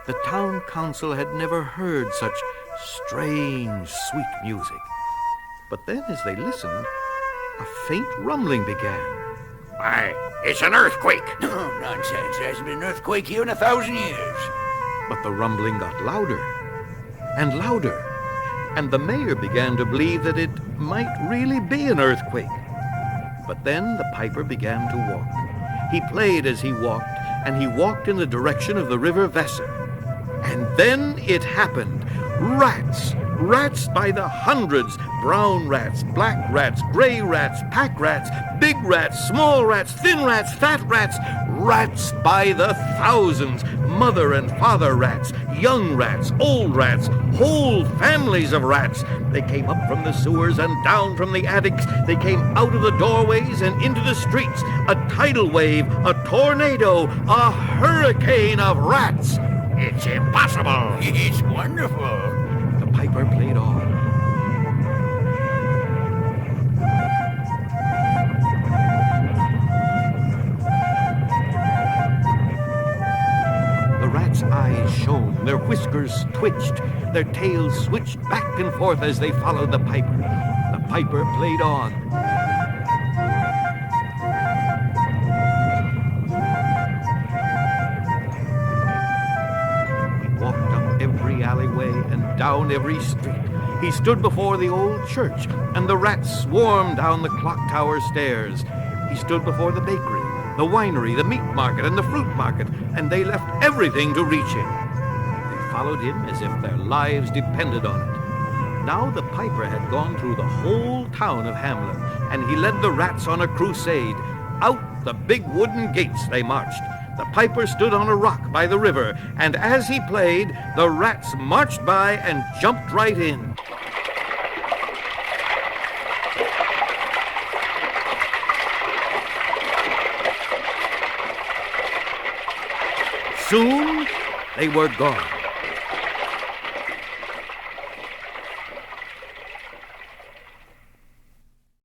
The town council had never heard such strange, sweet music. But then, as they listened, a faint rumbling began. Why, it's an earthquake. No, nonsense. There hasn't been an earthquake here in 1,000 years. But the rumbling got louder and louder, and the mayor began to believe that it might really be an earthquake. But then the piper began to walk. He played as he walked, and he walked in the direction of the river Weser. And then it happened. Rats by the hundreds. Brown rats, black rats, gray rats, pack rats, big rats, small rats, thin rats, fat rats. Rats by the thousands. Mother and father rats, young rats, old rats, whole families of rats. They came up from the sewers and down from the attics. They came out of the doorways and into the streets. A tidal wave, a tornado, a hurricane of rats. It's impossible. It's wonderful. The piper played on. The rats' eyes shone, their whiskers twitched, their tails switched back and forth as they followed the piper. The piper played on. Every alleyway and down every street. He stood before the old church, and the rats swarmed down the clock tower stairs. He stood before the bakery, the winery, the meat market, and the fruit market, and they left everything to reach him. They followed him as if their lives depended on it. Now the piper had gone through the whole town of Hamelin, and he led the rats on a crusade. Out the big wooden gates they marched. The piper stood on a rock by the river, and as he played, the rats marched by and jumped right in. Soon, they were gone.